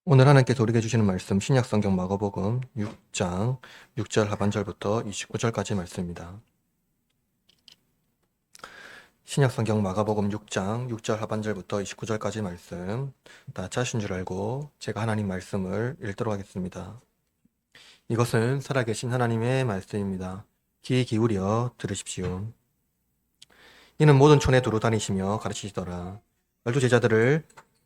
오늘 하나님께서 우리에게 주시는 말씀 신약성경 마가복음 6장 6절 하반절부터 29절까지 말씀입니다. 신약성경 마가복음 6장 6절 하반절부터 29절까지 말씀 다 찾으신 줄 알고 제가 하나님 말씀을 읽도록 하겠습니다. 이것은 살아계신 하나님의 말씀입니다. 귀 기울여 들으십시오. 이는 모든 촌에 두루 다니시며 가르치시더라. 12제자들을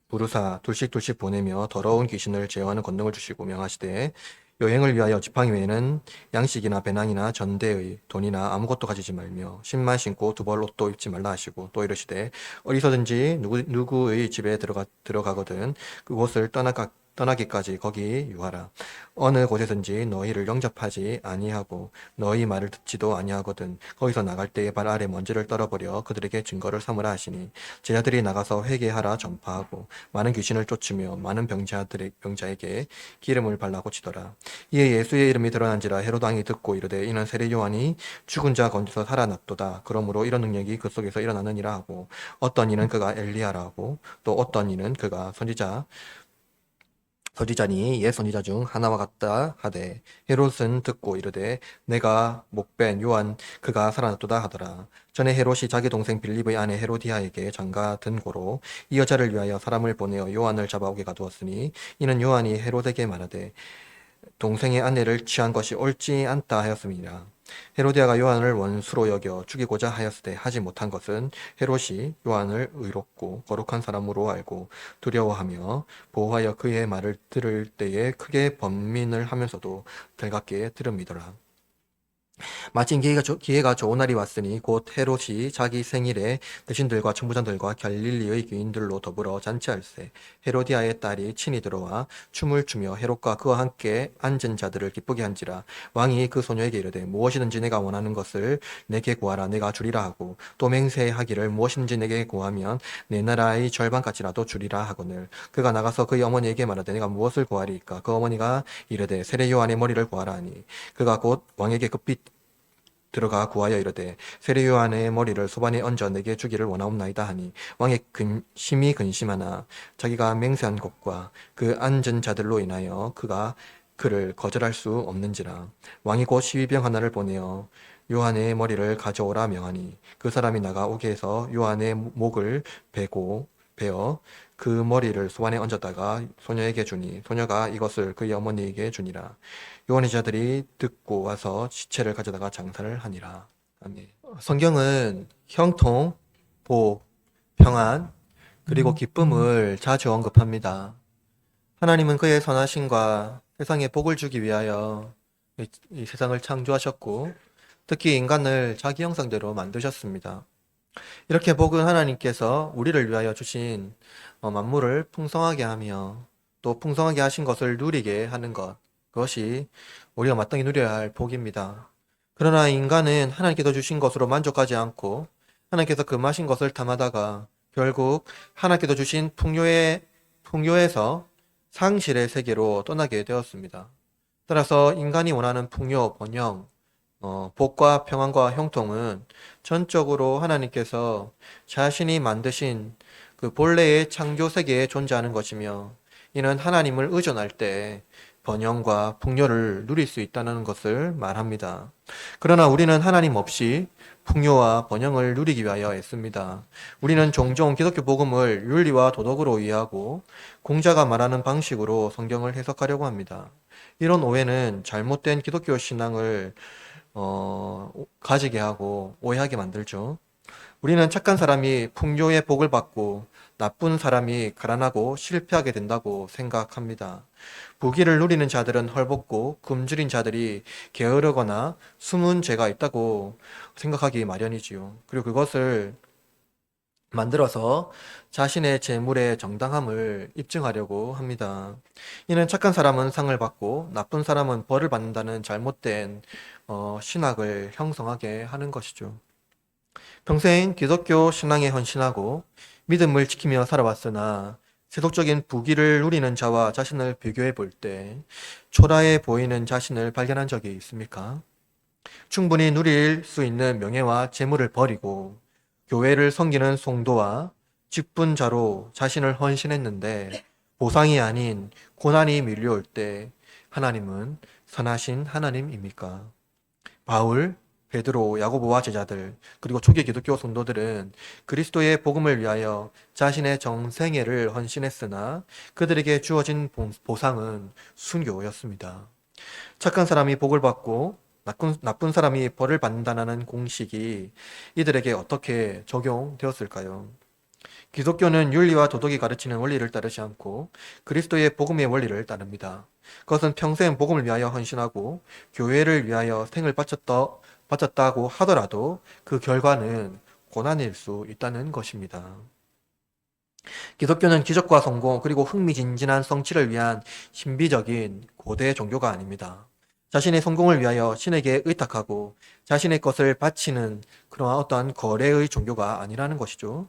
부르사 둘씩 보내며 더러운 귀신을 제어하는 권능을 주시고 명하시되 여행을 위하여 지팡이 외에는 양식이나 배낭이나 전대의 돈이나 아무것도 가지지 말며 신만 신고 두 벌 옷도 입지 말라 하시고 또 이르시되 어디서든지 누구의 집에 들어가거든 그곳을 떠나기까지 거기 유하라. 어느 곳에든지 너희를 영접하지 아니하고 너희 말을 듣지도 아니하거든 거기서 나갈 때에 발 아래 먼지를 떨어버려 그들에게 증거를 삼으라 하시니 제자들이 나가서 회개하라 전파하고 많은 귀신을 쫓으며 많은 병자에게 기름을 발라 고치더라. 이에 예수의 이름이 드러난지라 헤롯 왕이 듣고 이르되 이는 세례 요한이 죽은 자 가운데서 살아났도다. 그러므로 이런 능력이 그 속에서 일어나느니라 하고 어떤 이는 그가 엘리야라 하고 또 어떤 이는 그가 선지자니 옛 선지자 중 하나와 같다 하되 헤롯은 듣고 이르되 내가 목벤 요한 그가 살아났도다 하더라. 전에 헤롯이 자기 동생 빌립의 아내 헤로디아에게 장가 든 고로 이 여자를 위하여 사람을 보내어 요한을 잡아오게 가두었으니 이는 요한이 헤롯에게 말하되 동생의 아내를 취한 것이 옳지 않다 하였음이라. 헤로디아가 요한을 원수로 여겨 죽이고자 하였으되 하지 못한 것은 헤롯이 요한을 의롭고 거룩한 사람으로 알고 두려워하며 보호하여 그의 말을 들을 때에 크게 번민을 하면서도 달갑게 들음이더라. 마침 기회가 좋은 날이 왔으니 곧 헤롯이 자기 생일에 대신들과 청부장들과 갈릴리의 귀인들로 더불어 잔치할세. 헤로디아의 딸이 친히 들어와 춤을 추며 헤롯과 그와 함께 앉은 자들을 기쁘게 한지라. 왕이 그 소녀에게 이르되 무엇이든지 내가 원하는 것을 내게 구하라 내가 주리라 하고 또 맹세하기를 무엇이든지 내게 구하면 내 나라의 절반까지라도 주리라 하거늘. 그가 나가서 그의 어머니에게 말하되 내가 무엇을 구하리이까. 그 어머니가 이르되 세례 요한의 머리를 구하라 하니 그가 곧 왕에게 급히 들어가 구하여 이르되 세례 요한의 머리를 소반에 얹어 내게 주기를 원하옵나이다 하니 왕이 심히 근심하나 자기가 맹세한 것과 그 앉은 자들로 인하여 그가 그를 거절할 수 없는지라. 왕이 곧 시위병 하나를 보내어 요한의 머리를 가져오라 명하니 그 사람이 나가 오게 해서 요한의 목을 베어 그 머리를 소반에 얹었다가 소녀에게 주니 소녀가 이것을 그의 어머니에게 주니라. 요한의 제자들이 듣고 와서 시체를 가져다가 장사를 하니라. 아멘. 성경은 형통, 복, 평안, 그리고 기쁨을 자주 언급합니다. 하나님은 그의 선하심과 세상에 복을 주기 위하여 이 세상을 창조하셨고 특히 인간을 자기 형상대로 만드셨습니다. 이렇게 복은 하나님께서 우리를 위하여 주신 만물을 풍성하게 하며 또 풍성하게 하신 것을 누리게 하는 것, 그것이 우리가 마땅히 누려야 할 복입니다. 그러나 인간은 하나님께서 주신 것으로 만족하지 않고 하나님께서 금하신 것을 탐하다가 결국 하나님께서 주신 풍요에서 상실의 세계로 떠나게 되었습니다. 따라서 인간이 원하는 풍요, 번영, 복과 평안과 형통은 전적으로 하나님께서 자신이 만드신 그 본래의 창조 세계에 존재하는 것이며 이는 하나님을 의존할 때 번영과 풍요를 누릴 수 있다는 것을 말합니다. 그러나 우리는 하나님 없이 풍요와 번영을 누리기 위하여 애씁니다. 우리는 종종 기독교 복음을 윤리와 도덕으로 이해하고 공자가 말하는 방식으로 성경을 해석하려고 합니다. 이런 오해는 잘못된 기독교 신앙을 가지게 하고 오해하게 만들죠. 우리는 착한 사람이 풍요의 복을 받고 나쁜 사람이 가난하고 실패하게 된다고 생각합니다. 부귀를 누리는 자들은 헐벗고 굶주린 자들이 게으르거나 숨은 죄가 있다고 생각하기 마련이지요. 그리고 그것을 만들어서 자신의 재물의 정당함을 입증하려고 합니다. 이는 착한 사람은 상을 받고 나쁜 사람은 벌을 받는다는 잘못된 신학을 형성하게 하는 것이죠. 평생 기독교 신앙에 헌신하고 믿음을 지키며 살아왔으나 세속적인 부귀를 누리는 자와 자신을 비교해 볼 때 초라해 보이는 자신을 발견한 적이 있습니까? 충분히 누릴 수 있는 명예와 재물을 버리고 교회를 섬기는 성도와 직분자로 자신을 헌신했는데 보상이 아닌 고난이 밀려올 때 하나님은 선하신 하나님입니까? 바울, 베드로, 야고보와 제자들, 그리고 초기 기독교 성도들은 그리스도의 복음을 위하여 자신의 정생애를 헌신했으나 그들에게 주어진 보상은 순교였습니다. 착한 사람이 복을 받고 나쁜 사람이 벌을 받는다는 공식이 이들에게 어떻게 적용되었을까요? 기독교는 윤리와 도덕이 가르치는 원리를 따르지 않고 그리스도의 복음의 원리를 따릅니다. 그것은 평생 복음을 위하여 헌신하고 교회를 위하여 생을 바쳤다고 하더라도 그 결과는 고난일 수 있다는 것입니다. 기독교는 기적과 성공 그리고 흥미진진한 성취를 위한 신비적인 고대 종교가 아닙니다. 자신의 성공을 위하여 신에게 의탁하고 자신의 것을 바치는 그러한 어떠한 거래의 종교가 아니라는 것이죠.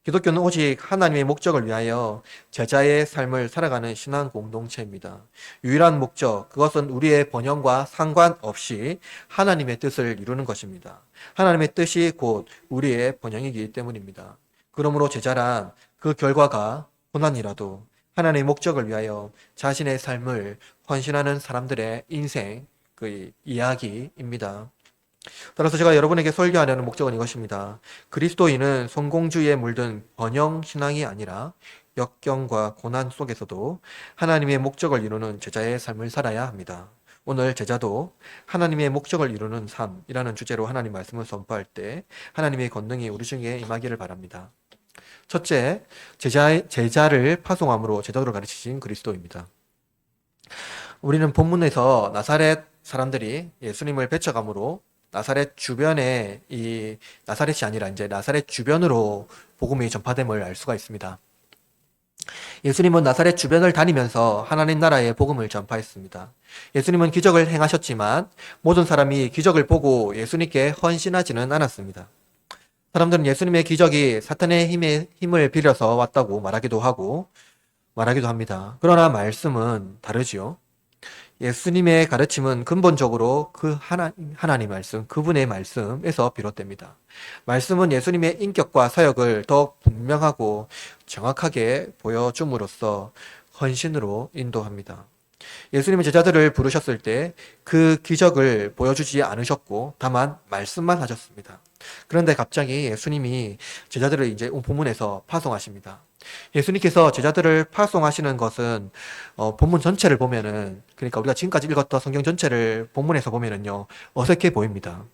기독교는 오직 하나님의 목적을 위하여 제자의 삶을 살아가는 신앙 공동체입니다. 유일한 목적, 그것은 우리의 번영과 상관없이 하나님의 뜻을 이루는 것입니다. 하나님의 뜻이 곧 우리의 번영이기 때문입니다. 그러므로 제자란 그 결과가 고난이라도 하나님의 목적을 위하여 자신의 삶을 헌신하는 사람들의 인생, 그 이야기입니다. 따라서 제가 여러분에게 설교하려는 목적은 이것입니다. 그리스도인은 성공주의에 물든 번영 신앙이 아니라 역경과 고난 속에서도 하나님의 목적을 이루는 제자의 삶을 살아야 합니다. 오늘 제자도 하나님의 목적을 이루는 삶이라는 주제로 하나님 말씀을 선포할 때 하나님의 권능이 우리 중에 임하기를 바랍니다. 첫째, 제자를 파송함으로 제자도를 가르치신 그리스도입니다. 우리는 본문에서 나사렛 사람들이 예수님을 배척함으로 나사렛 주변에 나사렛이 아니라 이제 나사렛 주변으로 복음이 전파됨을 알 수가 있습니다. 예수님은 나사렛 주변을 다니면서 하나님 나라의 복음을 전파했습니다. 예수님은 기적을 행하셨지만 모든 사람이 기적을 보고 예수님께 헌신하지는 않았습니다. 사람들은 예수님의 기적이 사탄의 힘을 빌려서 왔다고 말하기도 합니다. 그러나 말씀은 다르지요. 예수님의 가르침은 근본적으로 그 하나님 말씀, 그분의 말씀에서 비롯됩니다. 말씀은 예수님의 인격과 사역을 더 분명하고 정확하게 보여줌으로써 헌신으로 인도합니다. 예수님은 제자들을 부르셨을 때 그 기적을 보여주지 않으셨고 다만 말씀만 하셨습니다. 그런데 갑자기 예수님이 제자들을 이제 본문에서 파송하십니다. 예수님께서 제자들을 파송하시는 것은 본문 전체를 보면은, 그러니까 우리가 지금까지 읽었던 성경 전체를 본문에서 보면은요 어색해 보입니다.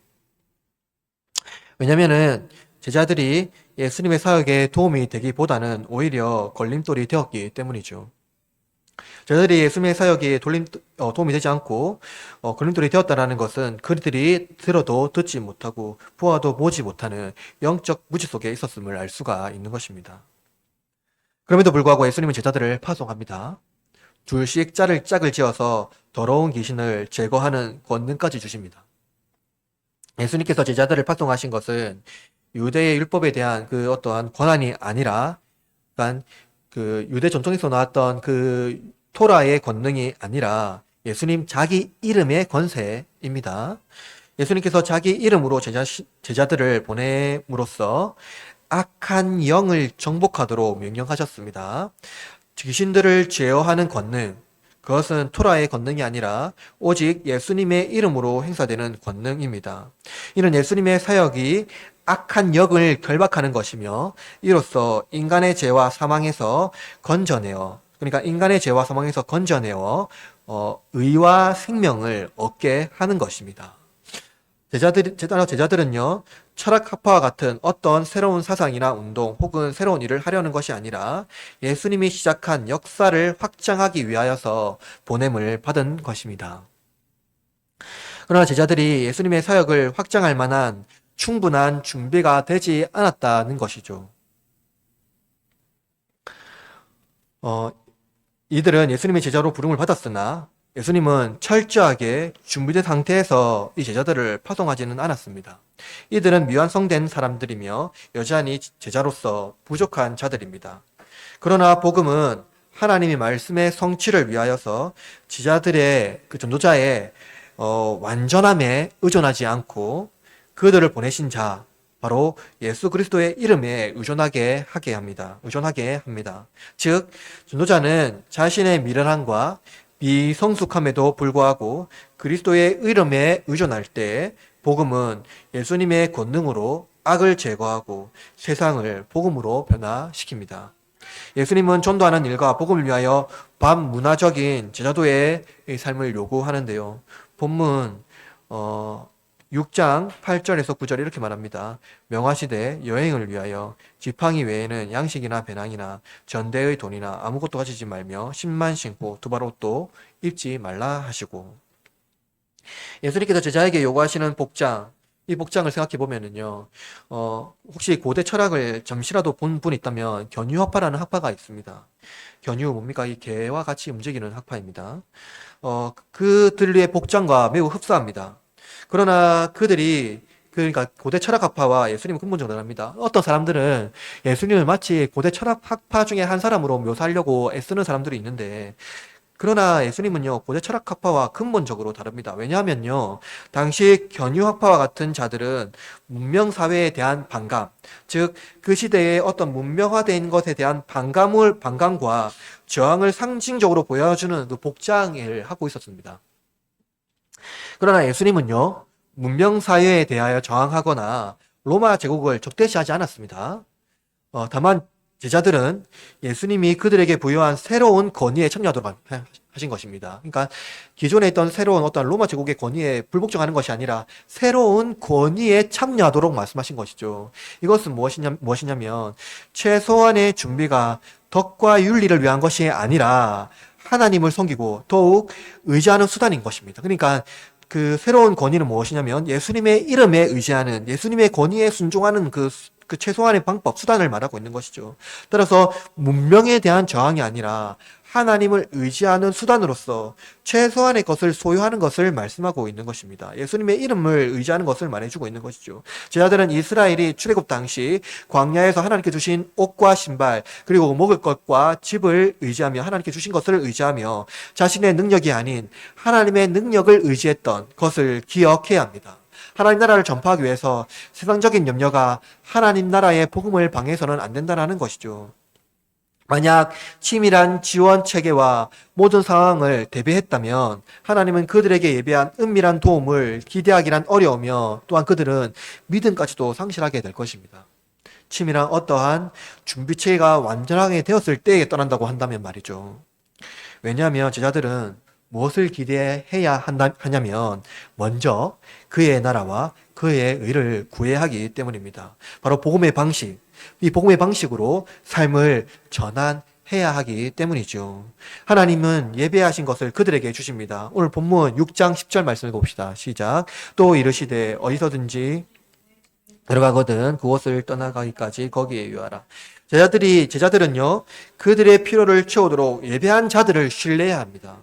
왜냐면은 제자들이 예수님의 사역에 도움이 되기보다는 오히려 걸림돌이 되었기 때문이죠. 제자들이 예수님의 사역에 도움이 되지 않고 걸림돌이 되었다는 것은 그들이 들어도 듣지 못하고 보아도 보지 못하는 영적 무지 속에 있었음을 알 수가 있는 것입니다. 그럼에도 불구하고 예수님은 제자들을 파송합니다. 둘씩 짝을 지어서 더러운 귀신을 제거하는 권능까지 주십니다. 예수님께서 제자들을 파송하신 것은 유대의 율법에 대한 그 어떠한 권한이 아니라, 그러니까 그 유대 전통에서 나왔던 그 토라의 권능이 아니라 예수님 자기 이름의 권세입니다. 예수님께서 자기 이름으로 제자들을 보냄으로써 악한 영을 정복하도록 명령하셨습니다. 귀신들을 제어하는 권능, 그것은 토라의 권능이 아니라 오직 예수님의 이름으로 행사되는 권능입니다. 이는 예수님의 사역이 악한 영을 결박하는 것이며 이로써 인간의 죄와 사망에서 건져내어 의와 생명을 얻게 하는 것입니다. 제자들은요, 철학학파와 같은 어떤 새로운 사상이나 운동 혹은 새로운 일을 하려는 것이 아니라 예수님이 시작한 역사를 확장하기 위하여서 보냄을 받은 것입니다. 그러나 제자들이 예수님의 사역을 확장할 만한 충분한 준비가 되지 않았다는 것이죠. 이들은 예수님의 제자로 부름을 받았으나 예수님은 철저하게 준비된 상태에서 이 제자들을 파송하지는 않았습니다. 이들은 미완성된 사람들이며 여전히 제자로서 부족한 자들입니다. 그러나 복음은 하나님의 말씀의 성취를 위하여서 제자들의 그 전도자의 완전함에 의존하지 않고 그들을 보내신 자, 바로 예수 그리스도의 이름에 의존하게 하게 합니다. 의존하게 합니다. 즉, 전도자는 자신의 미련함과 미성숙함에도 불구하고 그리스도의 이름에 의존할 때 복음은 예수님의 권능으로 악을 제거하고 세상을 복음으로 변화시킵니다. 예수님은 전도하는 일과 복음을 위하여 반문화적인 제자도의 삶을 요구하는데요. 본문 6장 8절에서 9절 이렇게 말합니다. 명하시되 여행을 위하여 지팡이 외에는 양식이나 배낭이나 전대의 돈이나 아무것도 가지지 말며 신만 신고 두발옷도 입지 말라 하시고, 예수님께서 제자에게 요구하시는 복장, 이 복장을 생각해 보면은요, 혹시 고대 철학을 잠시라도 본 분 있다면 견유학파라는 학파가 있습니다. 견유 뭡니까? 이 개와 같이 움직이는 학파입니다. 그들의 복장과 매우 흡사합니다. 그러나 그들이 그러니까 고대 철학 학파와 예수님은 근본적으로 다릅니다. 어떤 사람들은 예수님을 마치 고대 철학 학파 중에 한 사람으로 묘사하려고 애쓰는 사람들이 있는데, 그러나 예수님은요, 고대 철학 학파와 근본적으로 다릅니다. 왜냐하면요, 당시 견유 학파와 같은 자들은 문명 사회에 대한 반감, 즉 그 시대에 어떤 문명화된 것에 대한 반감과 저항을 상징적으로 보여주는 그 복장을 하고 있었습니다. 그러나 예수님은요, 문명 사회에 대하여 저항하거나 로마 제국을 적대시하지 않았습니다. 다만 제자들은 예수님이 그들에게 부여한 새로운 권위에 참여하도록 하신 것입니다. 그러니까 기존에 있던 새로운 어떤 로마 제국의 권위에 불복종하는 것이 아니라 새로운 권위에 참여하도록 말씀하신 것이죠. 이것은 무엇이냐면 최소한의 준비가 덕과 윤리를 위한 것이 아니라 하나님을 섬기고 더욱 의지하는 수단인 것입니다. 그러니까 그 새로운 권위는 무엇이냐면 예수님의 이름에 의지하는, 예수님의 권위에 순종하는 그 최소한의 방법, 수단을 말하고 있는 것이죠. 따라서 문명에 대한 저항이 아니라 하나님을 의지하는 수단으로서 최소한의 것을 소유하는 것을 말씀하고 있는 것입니다. 예수님의 이름을 의지하는 것을 말해주고 있는 것이죠. 제자들은 이스라엘이 출애굽 당시 광야에서 하나님께 주신 옷과 신발, 그리고 먹을 것과 집을 의지하며 하나님께 주신 것을 의지하며 자신의 능력이 아닌 하나님의 능력을 의지했던 것을 기억해야 합니다. 하나님 나라를 전파하기 위해서 세상적인 염려가 하나님 나라의 복음을 방해해서는 안 된다는 것이죠. 만약 치밀한 지원 체계와 모든 상황을 대비했다면 하나님은 그들에게 예비한 은밀한 도움을 기대하기란 어려우며, 또한 그들은 믿음까지도 상실하게 될 것입니다. 치밀한 어떠한 준비 체계가 완전하게 되었을 때에 떠난다고 한다면 말이죠. 왜냐하면 제자들은 무엇을 기대해야 하냐면 먼저 그의 나라와 그의 의를 구해야 하기 때문입니다. 바로 복음의 방식, 이 복음의 방식으로 삶을 전환해야 하기 때문이죠. 하나님은 예배하신 것을 그들에게 주십니다. 오늘 본문 6장 10절 말씀을 봅시다. 시작. 또 이르시되 어디서든지 들어가거든 그곳을 떠나가기까지 거기에 유하라. 제자들은요, 그들의 필요를 채우도록 예배한 자들을 신뢰해야 합니다.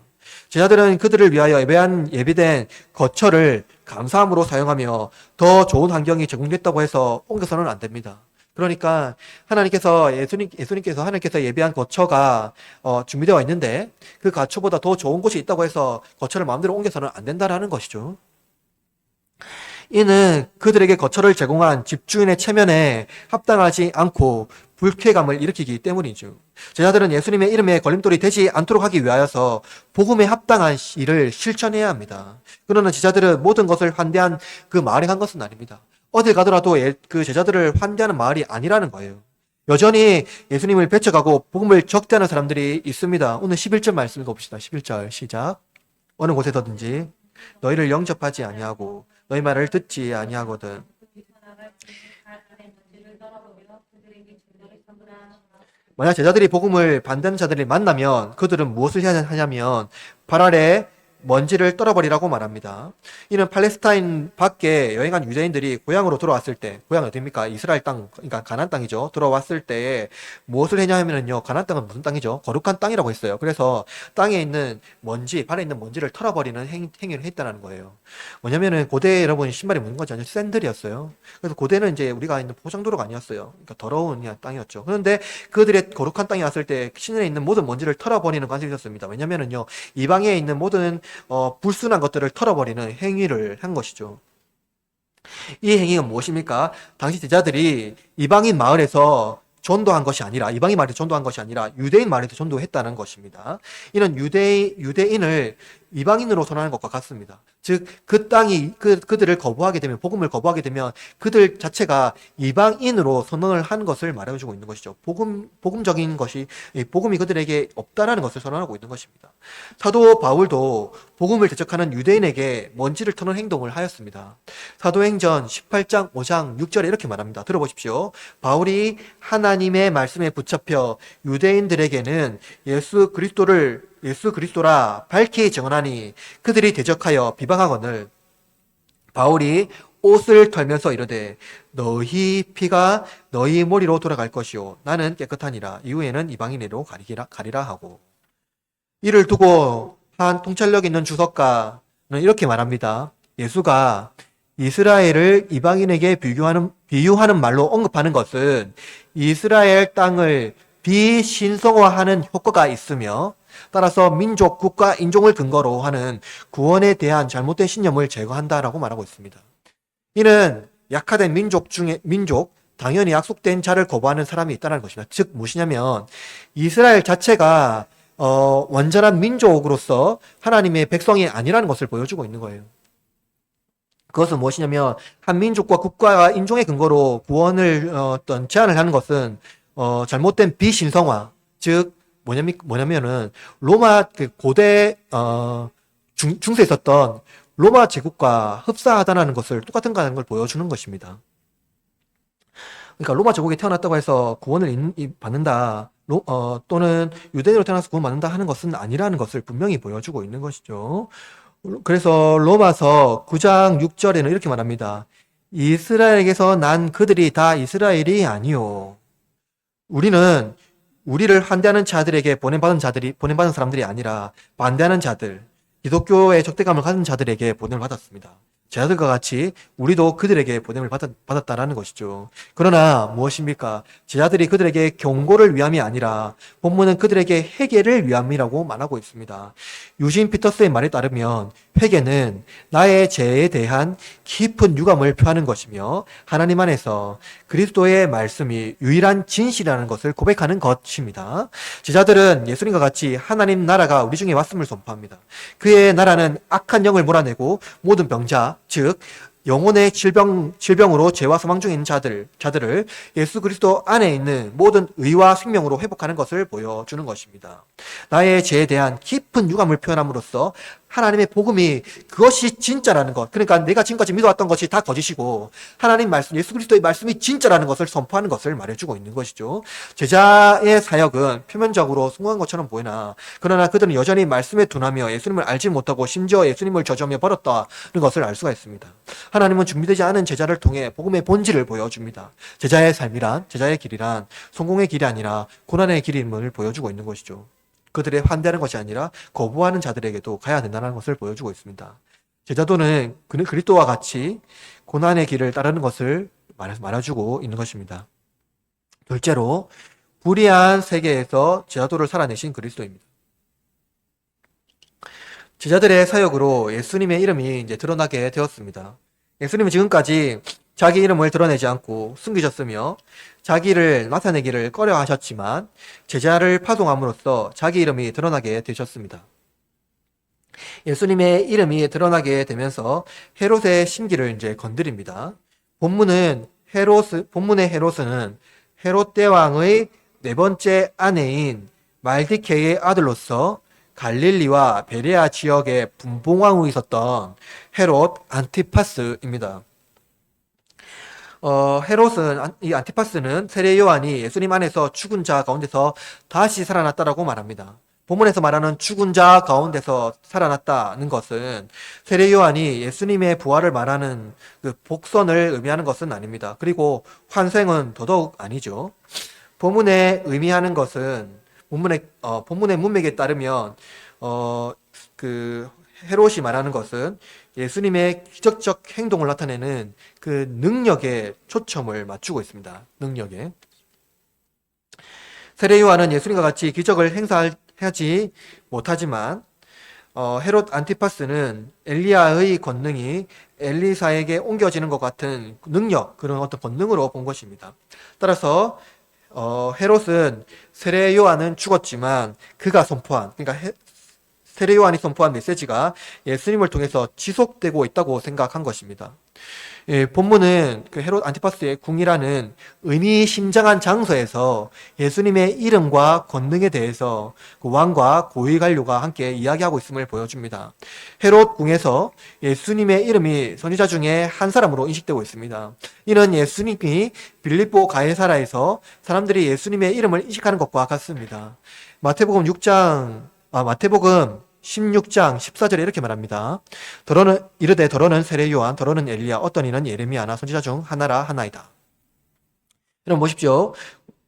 제자들은 그들을 위하여 예비된 거처를 감사함으로 사용하며 더 좋은 환경이 제공됐다고 해서 옮겨서는 안 됩니다. 그러니까 예수님께서 하나님께서 예비한 거처가 준비되어 있는데 그 거처보다 더 좋은 곳이 있다고 해서 거처를 마음대로 옮겨서는 안 된다라는 것이죠. 이는 그들에게 거처를 제공한 집주인의 체면에 합당하지 않고 불쾌감을 일으키기 때문이죠. 제자들은 예수님의 이름에 걸림돌이 되지 않도록 하기 위하여서 복음에 합당한 일을 실천해야 합니다. 그러나 제자들은 모든 것을 환대한 그 마을에 간 것은 아닙니다. 어딜 가더라도 그 제자들을 환대하는 마을이 아니라는 거예요. 여전히 예수님을 배척하고 복음을 적대하는 사람들이 있습니다. 오늘 11절 말씀 읽어봅시다. 11절 시작. 어느 곳에서든지 너희를 영접하지 아니하고 너희 말을 듣지 아니하거든. 만약 제자들이 복음을 반대하는 자들을 만나면 그들은 무엇을 해야 하냐면 발 아래 먼지를 떨어버리라고 말합니다. 이는 팔레스타인 밖에 여행한 유대인들이 고향으로 돌아왔을 때, 고향이 어딥니까? 이스라엘 땅, 그러니까 가나안 땅이죠. 돌아왔을 때 무엇을 했냐면요, 가나안 땅은 무슨 땅이죠? 거룩한 땅이라고 했어요. 그래서 땅에 있는 먼지, 발에 있는 먼지를 털어버리는 행위를 했다는 거예요. 뭐냐면은 고대 여러분 신발이 무슨 거지? 샌들이었어요. 그래서 고대는 이제 우리가 있는 포장도로가 아니었어요. 그러니까 더러운 그냥 땅이었죠. 그런데 그들의 거룩한 땅에 왔을 때 신에 있는 모든 먼지를 털어버리는 관습이 있었습니다. 왜냐면은요, 이방에 있는 모든 불순한 것들을 털어버리는 행위를 한 것이죠. 이 행위가 무엇입니까? 당시 제자들이 이방인 마을에서 전도한 것이 아니라, 이방인 마을에서 전도한 것이 아니라 유대인 마을에서 전도했다는 것입니다. 이는 유대인을 이방인으로 선언하는 것과 같습니다. 즉, 그 땅이, 그들을 거부하게 되면, 복음을 거부하게 되면 그들 자체가 이방인으로 선언을 한 것을 말해주고 있는 것이죠. 복음적인 것이, 복음이 그들에게 없다라는 것을 선언하고 있는 것입니다. 사도 바울도 복음을 대적하는 유대인에게 먼지를 터는 행동을 하였습니다. 사도행전 18장 5장 6절에 이렇게 말합니다. 들어보십시오. 바울이 하나님의 말씀에 붙잡혀 유대인들에게는 예수 그리스도라 밝히 증언하니 그들이 대적하여 비방하거늘 바울이 옷을 털면서 이르되 너희 피가 너희 머리로 돌아갈 것이요 나는 깨끗하니라 이후에는 이방인으로 가리라 하고, 이를 두고 한 통찰력 있는 주석가는 이렇게 말합니다. 예수가 이스라엘을 이방인에게 비유하는 말로 언급하는 것은 이스라엘 땅을 비신성화하는 효과가 있으며, 따라서 민족, 국가, 인종을 근거로 하는 구원에 대한 잘못된 신념을 제거한다라고 말하고 있습니다. 이는 약화된 민족, 당연히 약속된 자를 거부하는 사람이 있다는 것입니다. 즉 무엇이냐면 이스라엘 자체가 완전한 민족으로서 하나님의 백성이 아니라는 것을 보여주고 있는 거예요. 그것은 무엇이냐면 한 민족과 국가와 인종의 근거로 구원을 제안을 하는 것은 잘못된 비신성화, 즉 뭐냐면은 로마 그 고대 중세에 있었던 로마 제국과 흡사하다는 것을 똑같은 걸 보여주는 것입니다. 그러니까 로마 제국에 태어났다고 해서 구원을 받는다, 또는 유대인으로 태어나서 구원받는다 하는 것은 아니라는 것을 분명히 보여주고 있는 것이죠. 그래서 로마서 9장 6절에는 이렇게 말합니다. 이스라엘에게서 난 그들이 다 이스라엘이 아니요. 우리를 환대하는 자들에게 보낸받은 사람들이 아니라 반대하는 자들, 기독교의 적대감을 가진 자들에게 보냄을 받았습니다. 제자들과 같이 우리도 그들에게 보냄을 받았다라는 것이죠. 그러나 무엇입니까? 제자들이 그들에게 경고를 위함이 아니라 본문은 그들에게 회개를 위함이라고 말하고 있습니다. 유진 피터스의 말에 따르면 회개는 나의 죄에 대한 깊은 유감을 표하는 것이며 하나님 안에서 그리스도의 말씀이 유일한 진실이라는 것을 고백하는 것입니다. 제자들은 예수님과 같이 하나님 나라가 우리 중에 왔음을 선포합니다. 그의 나라는 악한 영을 몰아내고 모든 병자, 즉 영혼의 질병으로 죄와 사망 중에 있는 자들을 예수 그리스도 안에 있는 모든 의와 생명으로 회복하는 것을 보여주는 것입니다. 나의 죄에 대한 깊은 유감을 표현함으로써 하나님의 복음이 그것이 진짜라는 것, 그러니까 내가 지금까지 믿어왔던 것이 다 거짓이고 하나님 말씀, 예수 그리스도의 말씀이 진짜라는 것을 선포하는 것을 말해주고 있는 것이죠. 제자의 사역은 표면적으로 성공한 것처럼 보이나 그러나 그들은 여전히 말씀에 둔하며 예수님을 알지 못하고 심지어 예수님을 저주하며 버렸다는 것을 알 수가 있습니다. 하나님은 준비되지 않은 제자를 통해 복음의 본질을 보여줍니다. 제자의 삶이란, 제자의 길이란 성공의 길이 아니라 고난의 길임을 보여주고 있는 것이죠. 그들의 환대하는 것이 아니라 거부하는 자들에게도 가야 된다는 것을 보여주고 있습니다. 제자도는 그리스도와 같이 고난의 길을 따르는 것을 말해주고 있는 것입니다. 둘째로 불의한 세계에서 제자도를 살아내신 그리스도입니다. 제자들의 사역으로 예수님의 이름이 이제 드러나게 되었습니다. 예수님은 지금까지 자기 이름을 드러내지 않고 숨기셨으며 자기를 나타내기를 꺼려 하셨지만 제자를 파송함으로써 자기 이름이 드러나게 되셨습니다. 예수님의 이름이 드러나게 되면서 헤롯의 심기를 이제 건드립니다. 본문의 헤롯은 헤롯 대왕의 네 번째 아내인 말디케의 아들로서 갈릴리와 베레아 지역에 분봉왕으로 있었던 헤롯 안티파스입니다. 이 안티파스는 세례 요한이 예수님 안에서 죽은 자 가운데서 다시 살아났다라고 말합니다. 본문에서 말하는 죽은 자 가운데서 살아났다는 것은 세례 요한이 예수님의 부활을 말하는 그 복선을 의미하는 것은 아닙니다. 그리고 환생은 더더욱 아니죠. 본문에 의미하는 것은 본문의 문맥에 따르면 헤롯이 말하는 것은 예수님의 기적적 행동을 나타내는 그 능력에 초점을 맞추고 있습니다. 능력에. 세례 요한은 예수님과 같이 기적을 행사하지 못하지만 헤롯 안티파스는 엘리야의 권능이 엘리사에게 옮겨지는 것 같은 능력, 그런 어떤 권능으로 본 것입니다. 따라서 헤롯은 세례 요한은 죽었지만 그가 선포한, 그러니까 세례 요한이 선포한 메시지가 예수님을 통해서 지속되고 있다고 생각한 것입니다. 예, 본문은 그 헤롯 안티파스의 궁이라는 의미심장한 장소에서 예수님의 이름과 권능에 대해서 그 왕과 고위 관료가 함께 이야기하고 있음을 보여줍니다. 헤롯 궁에서 예수님의 이름이 선지자 중에 한 사람으로 인식되고 있습니다. 이는 예수님이 빌립보 가이사라에서 사람들이 예수님의 이름을 인식하는 것과 같습니다. 마태복음 16장 14절에 이렇게 말합니다. 이르되 더러는 세례 요한, 더러는 엘리야, 어떤 이는 예레미야나 선지자 중 하나라 하나이다. 여러분 보십시오.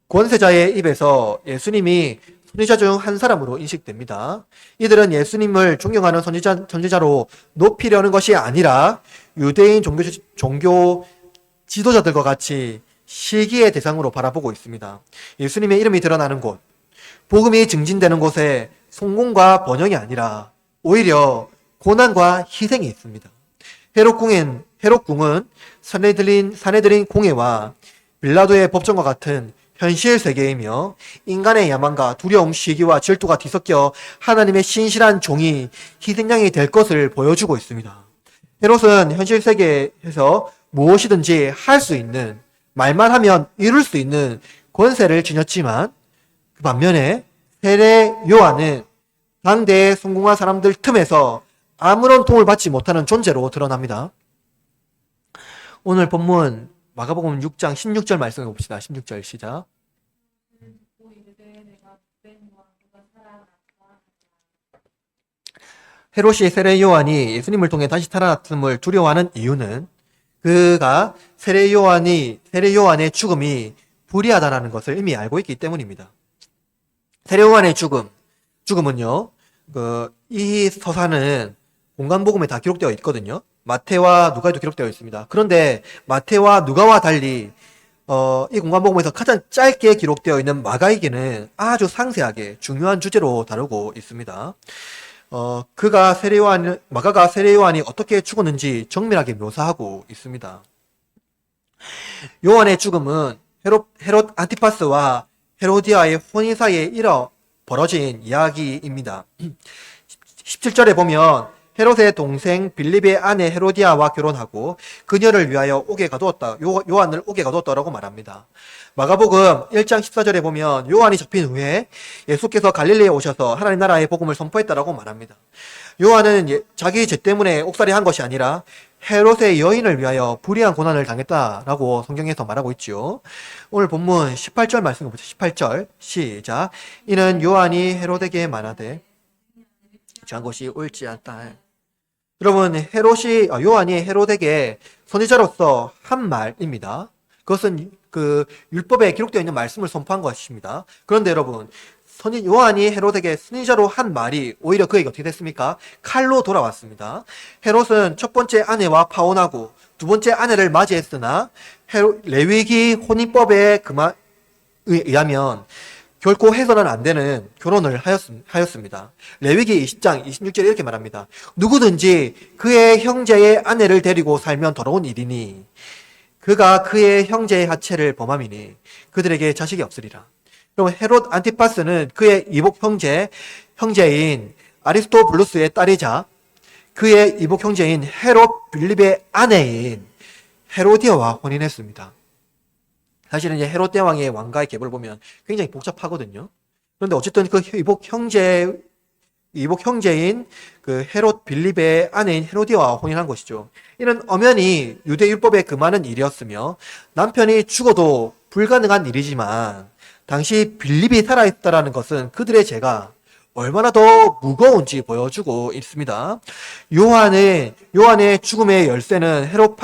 권세자의 입에서 예수님이 선지자 중 한 사람으로 인식됩니다. 이들은 예수님을 존경하는 선지자로 높이려는 것이 아니라 유대인 종교 지도자들과 같이 시기의 대상으로 바라보고 있습니다. 예수님의 이름이 드러나는 곳, 복음이 증진되는 곳에 성공과 번영이 아니라 오히려 고난과 희생이 있습니다. 헤롯궁은 사내들인 공회와 빌라도의 법정과 같은 현실 세계이며 인간의 야망과 두려움, 시기와 질투가 뒤섞여 하나님의 신실한 종이 희생양이 될 것을 보여주고 있습니다. 헤롯은 현실 세계에서 무엇이든지 할 수 있는, 말만 하면 이룰 수 있는 권세를 지녔지만 그 반면에 세례 요한은 당대에 성공한 사람들 틈에서 아무런 도움을 받지 못하는 존재로 드러납니다. 오늘 본문 마가복음 6장 16절 말씀해 봅시다. 16절 시작. 헤롯이 세례 요한이 예수님을 통해 다시 살아났음을 두려워하는 이유는 그가 세례 요한의 죽음이 불의하다라는 것을 이미 알고 있기 때문입니다. 세례 요한의 죽음은요, 이 서사는 공간복음에 다 기록되어 있거든요. 마태와 누가에도 기록되어 있습니다. 그런데 마태와 누가와 달리 이 공간복음에서 가장 짧게 기록되어 있는 마가에게는 아주 상세하게 중요한 주제로 다루고 있습니다. 마가가 세례 요한이 어떻게 죽었는지 정밀하게 묘사하고 있습니다. 요한의 죽음은 헤롯 안티파스와 헤로디아의 혼인 사이에 벌어진 이야기입니다. 17절에 보면 헤롯의 동생 빌립의 아내 헤로디아와 결혼하고 그녀를 위하여 요한을 옥에 가두었다라고 말합니다. 마가복음 1장 14절에 보면 요한이 잡힌 후에 예수께서 갈릴리에 오셔서 하나님 나라의 복음을 선포했다라고 말합니다. 요한은 자기 죄 때문에 옥살이 한 것이 아니라 헤롯의 여인을 위하여 불의한 고난을 당했다라고 성경에서 말하고 있죠. 오늘 본문 18절 말씀 보죠. 18절 시작. 이는 요한이 헤롯에게 말하되 저한 것이 옳지 않다. 여러분, 요한이 헤롯에게 선지자로서 한 말입니다. 그것은 그 율법에 기록되어 있는 말씀을 선포한 것입니다. 그런데 여러분, 요한이 헤롯에게 선지자로 한 말이 오히려 그에게 어떻게 됐습니까? 칼로 돌아왔습니다. 헤롯은 첫 번째 아내와 파혼하고 두 번째 아내를 맞이했으나 레위기 혼인법에 의하면 결코 해서는 안 되는 결혼을 하였습니다. 레위기 20장 26절에 이렇게 말합니다. 누구든지 그의 형제의 아내를 데리고 살면 더러운 일이니 그가 그의 형제의 하체를 범함이니 그들에게 자식이 없으리라. 그럼 헤롯 안티파스는 그의 이복 형제인 아리스토블루스의 딸이자 그의 이복 형제인 헤롯 빌립의 아내인 헤로디아와 혼인했습니다. 사실은 이제 헤롯 대왕의 왕가의 계보를 보면 굉장히 복잡하거든요. 그런데 어쨌든 그 이복 형제인 그 헤롯 빌립의 아내인 헤로디아와 혼인한 것이죠. 이는 엄연히 유대 율법에 금하는 일이었으며 남편이 죽어도 불가능한 일이지만 당시 빌립이 살아있다라는 것은 그들의 죄가 얼마나 더 무거운지 보여주고 있습니다. 요한의 죽음의 열쇠는 헤롯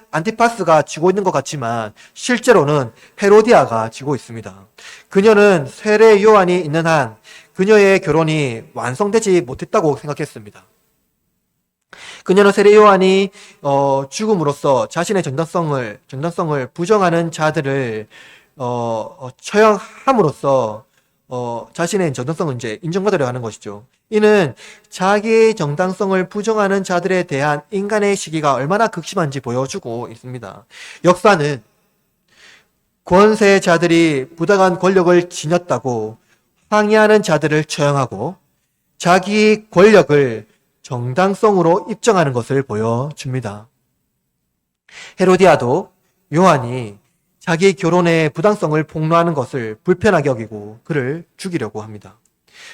안티파스가 쥐고 있는 것 같지만 실제로는 헤로디아가 쥐고 있습니다. 그녀는 세례 요한이 있는 한 그녀의 결혼이 완성되지 못했다고 생각했습니다. 그녀는 세례 요한이 죽음으로써 자신의 정당성을 부정하는 자들을 처형함으로써 자신의 정당성을 이제 인정받으려 하는 것이죠. 이는 자기의 정당성을 부정하는 자들에 대한 인간의 시기가 얼마나 극심한지 보여주고 있습니다. 역사는 권세자들이 부당한 권력을 지녔다고 항의하는 자들을 처형하고 자기 권력을 정당성으로 입증하는 것을 보여줍니다. 헤로디아도 요한이 자기 결혼의 부당성을 폭로하는 것을 불편하게 여기고 그를 죽이려고 합니다.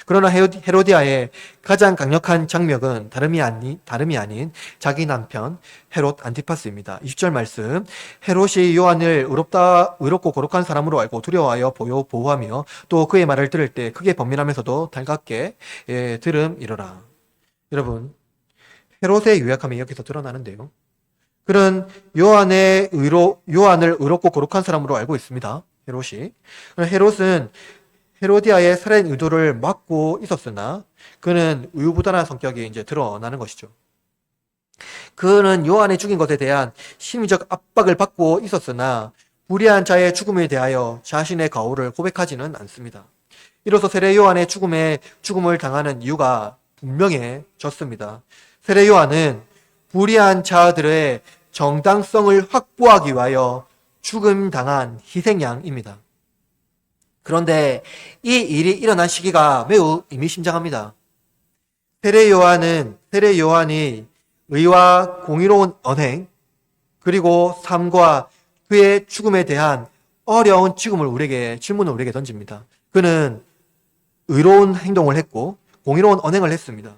그러나 헤로디아의 가장 강력한 장벽은 다름이 아닌 자기 남편 헤롯 안티파스입니다. 20절 말씀, 헤롯이 요한을 의롭고 거룩한 사람으로 알고 두려워하여 보호하며 또 그의 말을 들을 때 크게 번민하면서도 달갑게 들음이러라. 여러분, 헤롯의 유약함이 여기서 드러나는데요. 그는 요한을 의롭고 거룩한 사람으로 알고 있습니다. 헤롯이. 헤롯은 헤로디아의 살인 의도를 막고 있었으나 그는 우유부단한 성격이 이제 드러나는 것이죠. 그는 요한의 죽인 것에 대한 심리적 압박을 받고 있었으나 불의한 자의 죽음에 대하여 자신의 과오를 고백하지는 않습니다. 이로써 세례 요한의 죽음을 당하는 이유가 분명해졌습니다. 세례 요한은 불의한 자들의 정당성을 확보하기 위하여 죽음당한 희생양입니다. 그런데 이 일이 일어난 시기가 매우 의미심장합니다. 세례 요한이 의와 공의로운 언행, 그리고 삶과 그의 죽음에 대한 어려운 질문을 우리에게 던집니다. 그는 의로운 행동을 했고 공의로운 언행을 했습니다.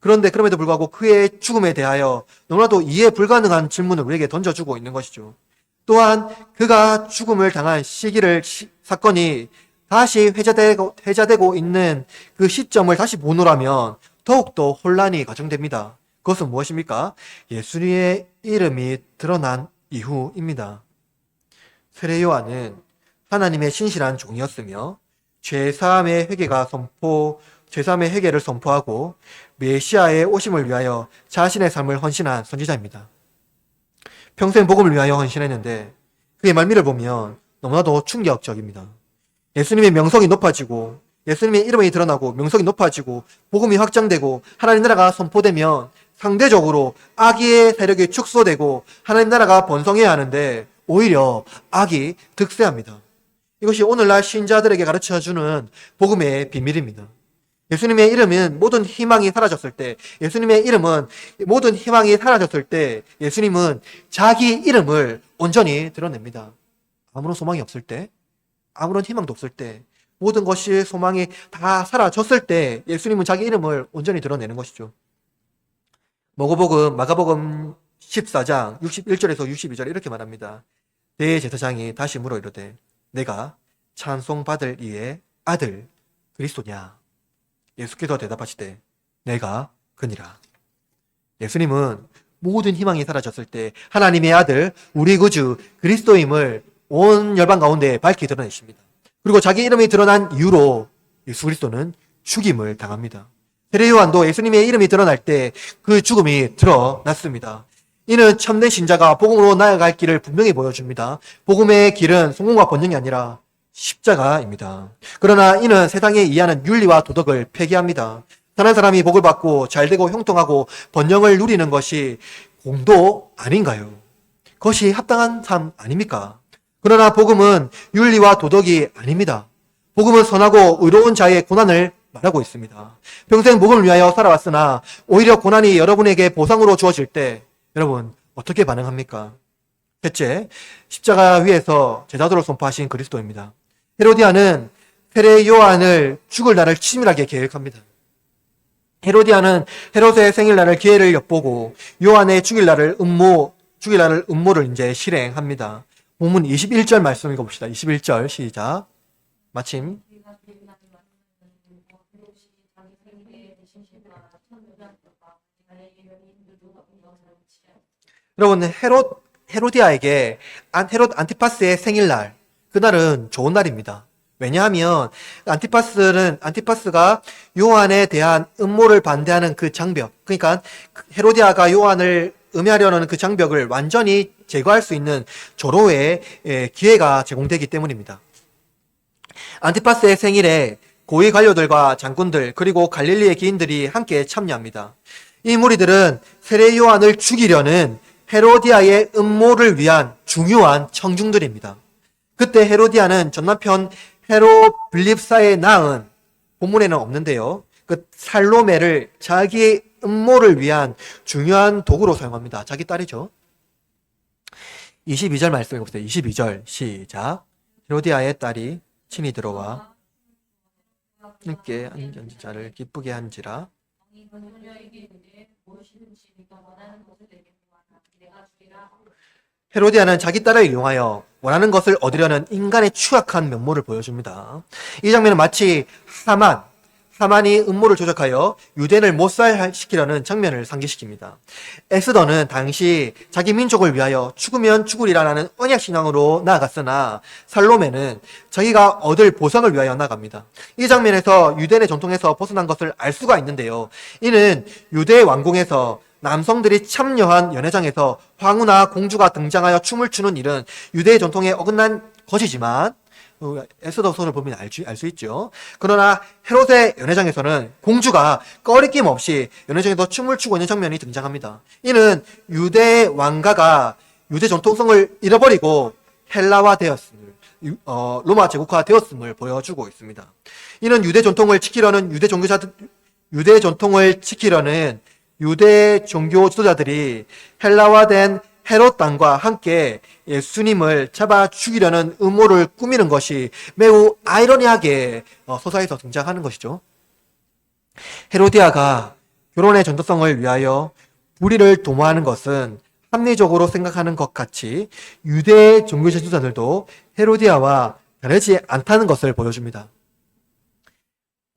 그런데 그럼에도 불구하고 그의 죽음에 대하여 너무나도 이해 불가능한 질문을 우리에게 던져주고 있는 것이죠. 또한 그가 죽음을 당한 사건이 다시 회자되고 있는 그 시점을 다시 보노라면 더욱더 혼란이 가정됩니다. 그것은 무엇입니까? 예수님의 이름이 드러난 이후입니다. 세례 요한은 하나님의 신실한 종이었으며 죄사함의 회개를 선포하고 메시아의 오심을 위하여 자신의 삶을 헌신한 선지자입니다. 평생 복음을 위하여 헌신했는데 그의 말미를 보면 너무나도 충격적입니다. 예수님의 명성이 높아지고 예수님의 이름이 드러나고 명성이 높아지고 복음이 확장되고 하나님 나라가 선포되면 상대적으로 악의 세력이 축소되고 하나님 나라가 번성해야 하는데 오히려 악이 득세합니다. 이것이 오늘날 신자들에게 가르쳐주는 복음의 비밀입니다. 예수님의 이름은 모든 희망이 사라졌을 때, 예수님은 자기 이름을 온전히 드러냅니다. 아무런 소망이 없을 때, 아무런 희망도 없을 때, 모든 것이 소망이 다 사라졌을 때 예수님은 자기 이름을 온전히 드러내는 것이죠. 마가복음 14장 61절에서 62절 이렇게 말합니다. 대제사장이 다시 물어 이르되 내가 찬송받을 이의 아들 그리스도냐? 예수께서 대답하시되 내가 그니라. 예수님은 모든 희망이 사라졌을 때 하나님의 아들 우리 구주 그리스도임을 온 열방 가운데 밝히 드러내십니다. 그리고 자기 이름이 드러난 이유로 예수 그리스도는 죽임을 당합니다. 세례 요한도 예수님의 이름이 드러날 때 그 죽음이 드러났습니다. 이는 참된 신자가 복음으로 나아갈 길을 분명히 보여줍니다. 복음의 길은 성공과 번영이 아니라 십자가입니다. 그러나 이는 세상에 이해하는 윤리와 도덕을 폐기합니다. 다른 사람이 복을 받고 잘되고 형통하고 번영을 누리는 것이 공도 아닌가요? 그것이 합당한 삶 아닙니까? 그러나 복음은 윤리와 도덕이 아닙니다. 복음은 선하고 의로운 자의 고난을 말하고 있습니다. 평생 복음을 위하여 살아왔으나 오히려 고난이 여러분에게 보상으로 주어질 때 여러분 어떻게 반응합니까? 셋째, 십자가 위에서 제자도를 선포하신 그리스도입니다. 헤로디아는 세례 요한을 죽을 날을 치밀하게 계획합니다. 헤로디아는 헤롯의 생일날을 기회를 엿보고 요한의 죽일 날을 음모를 이제 실행합니다. 본문 21절 말씀 읽어봅시다. 21절 시작. 마침 여러분 헤로디아에게 헤롯 안티파스의 생일날 그날은 좋은 날입니다. 왜냐하면 안티파스가 요한에 대한 음모를 반대하는 그 장벽, 그러니까 헤로디아가 요한을 음해하려는 그 장벽을 완전히 제거할 수 있는 조로의 기회가 제공되기 때문입니다. 안티파스의 생일에 고위 관료들과 장군들 그리고 갈릴리의 기인들이 함께 참여합니다. 이 무리들은 세례 요한을 죽이려는 헤로디아의 음모를 위한 중요한 청중들입니다. 그때 헤로디아는 전남편 헤로빌립사에 낳은, 본문에는 없는데요, 그 살로메를 자기의 음모를 위한 중요한 도구로 사용합니다. 자기 딸이죠. 22절 말씀 읽어보세요. 22절 시작. 헤로디아의 딸이 친히 들어와 함께 앉은 자를 기쁘게 한지라. 헤로디아는 자기 딸을 이용하여 원하는 것을 얻으려는 인간의 추악한 면모를 보여줍니다. 이 장면은 마치 하만이 음모를 조작하여 유대인을 못살시키려는 장면을 상기시킵니다. 에스더는 당시 자기 민족을 위하여 죽으면 죽으리라는 언약 신앙으로 나아갔으나 살로메는 자기가 얻을 보상을 위하여 나아갑니다. 이 장면에서 유대인의 전통에서 벗어난 것을 알 수가 있는데요. 이는 유대 왕궁에서 남성들이 참여한 연회장에서 황후나 공주가 등장하여 춤을 추는 일은 유대의 전통에 어긋난 것이지만, 에스더서를 보면 알 수 있죠. 그러나 헤롯의 연회장에서는 공주가 꺼리낌 없이 연회장에서 춤을 추고 있는 장면이 등장합니다. 이는 유대 왕가가 유대 전통성을 잃어버리고 헬라화 되었음을, 로마 제국화 되었음을 보여주고 있습니다. 이는 유대 전통을 지키려는 유대 종교 지도자들이 헬라화된 헤롯 당과 함께 예수님을 잡아 죽이려는 음모를 꾸미는 것이 매우 아이러니하게 서사에서 등장하는 것이죠. 헤로디아가 결혼의 정도성을 위하여 불의를 도모하는 것은 합리적으로 생각하는 것 같이 유대 종교 지도자들도 헤로디아와 다르지 않다는 것을 보여줍니다.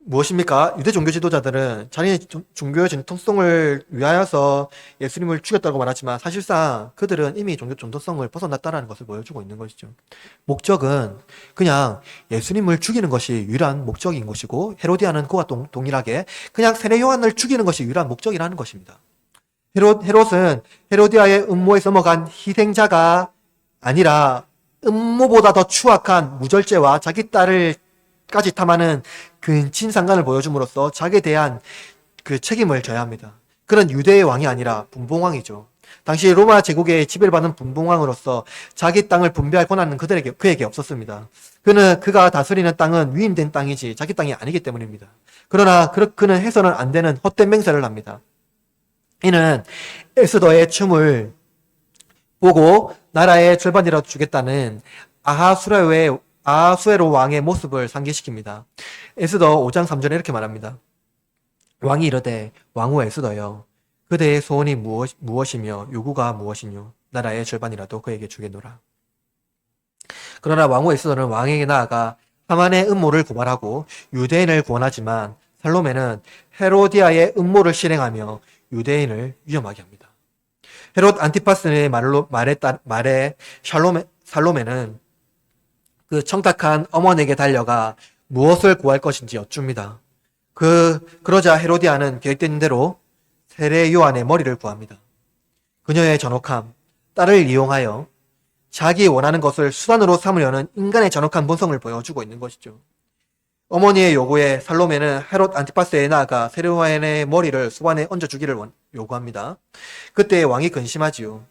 무엇입니까? 유대 종교 지도자들은 자신의 종교의 정통성을 위하여서 예수님을 죽였다고 말하지만 사실상 그들은 이미 종교 정통성을 벗어났다는 것을 보여주고 있는 것이죠. 목적은 그냥 예수님을 죽이는 것이 유일한 목적인 것이고, 헤로디아는 그와 동일하게 그냥 세례 요한을 죽이는 것이 유일한 목적이라는 것입니다. 헤롯은 헤로디아의 음모에 넘어간 희생자가 아니라 음모보다 더 추악한 무절제와 자기 딸을 까지 탐하는 근친상간을 보여줌으로써 자기에 대한 그 책임을 져야 합니다. 그는 유대의 왕이 아니라 분봉왕이죠. 당시 로마 제국의 지배를 받는 분봉왕으로서 자기 땅을 분배할 권한은 그에게 없었습니다. 그가 다스리는 땅은 위임된 땅이지 자기 땅이 아니기 때문입니다. 그러나 그는 해서는 안 되는 헛된 맹세를 합니다. 이는 에스더의 춤을 보고 나라의 절반이라도 주겠다는 아하수에로 왕의 모습을 상기시킵니다. 에스더 5장 3절에 이렇게 말합니다. 왕이 이르되 왕후 에스더여, 그대의 소원이 무엇이며 요구가 무엇이뇨? 나라의 절반이라도 그에게 주겠노라. 그러나 왕후 에스더는 왕에게 나아가 하만의 음모를 고발하고 유대인을 구원하지만 살로메는 헤로디아의 음모를 실행하며 유대인을 위험하게 합니다. 헤롯 안티파스의 말에 살로메는 그 청탁한 어머니에게 달려가 무엇을 구할 것인지 여쭙니다. 그러자 헤로디아는 계획된 대로 세례 요한의 머리를 구합니다. 그녀의 전혹함, 딸을 이용하여 자기 원하는 것을 수단으로 삼으려는 인간의 전혹한 본성을 보여주고 있는 것이죠. 어머니의 요구에 살로메는 헤롯 안티파스에 나아가 세례 요한의 머리를 수반에 얹어주기를 요구합니다. 그때 왕이 근심하지요.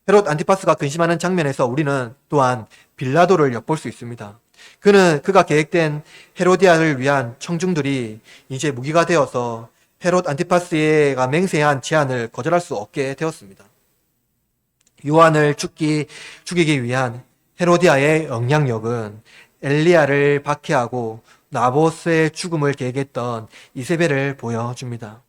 헤롯 안티파스가 근심하는 장면에서 우리는 또한 빌라도를 엿볼 수 있습니다. 그가 계획된 헤로디아를 위한 청중들이 이제 무기가 되어서 헤롯 안티파스가 맹세한 제안을 거절할 수 없게 되었습니다. 요한을 죽이기 위한 헤로디아의 영향력은 엘리야를 박해하고 나봇의 죽음을 계획했던 이세벨을 보여줍니다.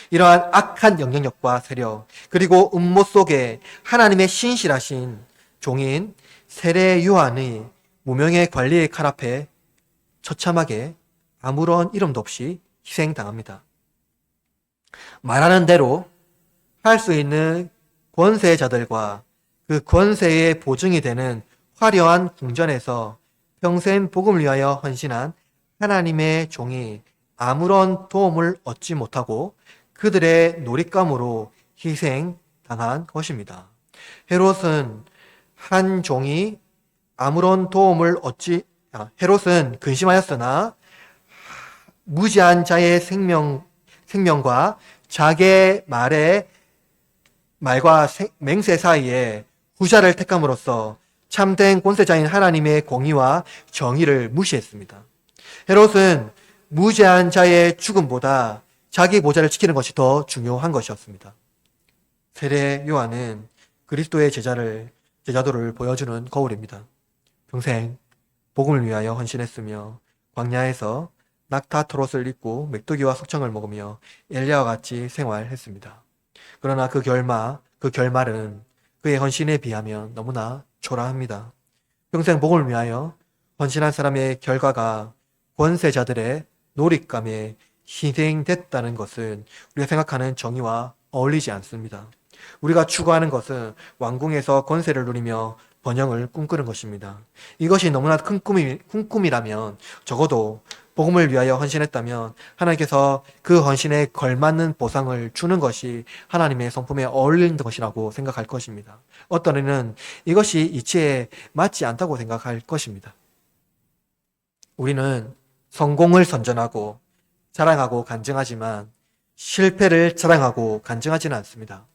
이러한 악한 영향력과 세력, 그리고 음모 속에 하나님의 신실하신 종인 세례 요한의 무명의 관리의 칼 앞에 처참하게 아무런 이름도 없이 희생당합니다. 말하는 대로 할 수 있는 권세자들과 그 권세의 보증이 되는 화려한 궁전에서 평생 복음을 위하여 헌신한 하나님의 종이 아무런 도움을 얻지 못하고 그들의 놀잇감으로 희생당한 것입니다. 헤롯은 한 종이 아무런 도움을 헤롯은 근심하였으나 무지한 자의 생명과 자기의 말과 맹세 사이에 후자를 택함으로써 참된 권세자인 하나님의 공의와 정의를 무시했습니다. 헤롯은 무죄한 자의 죽음보다 자기 보좌를 지키는 것이 더 중요한 것이었습니다. 세례 요한은 그리스도의 제자도를 보여주는 거울입니다. 평생 복음을 위하여 헌신했으며 광야에서 낙타 털옷을 입고 메뚜기와 석청을 먹으며 엘리야와 같이 생활했습니다. 그러나 그 결말은 그의 헌신에 비하면 너무나 초라합니다. 평생 복음을 위하여 헌신한 사람의 결과가 권세자들의 놀잇감에 희생됐다는 것은 우리가 생각하는 정의와 어울리지 않습니다. 우리가 추구하는 것은 왕궁에서 권세를 누리며 번영을 꿈꾸는 것입니다. 이것이 너무나 큰 꿈이라면 적어도 복음을 위하여 헌신했다면 하나님께서 그 헌신에 걸맞는 보상을 주는 것이 하나님의 성품에 어울리는 것이라고 생각할 것입니다. 어떤 이는 이것이 이치에 맞지 않다고 생각할 것입니다. 우리는 성공을 선전하고 자랑하고 간증하지만 실패를 자랑하고 간증하지는 않습니다.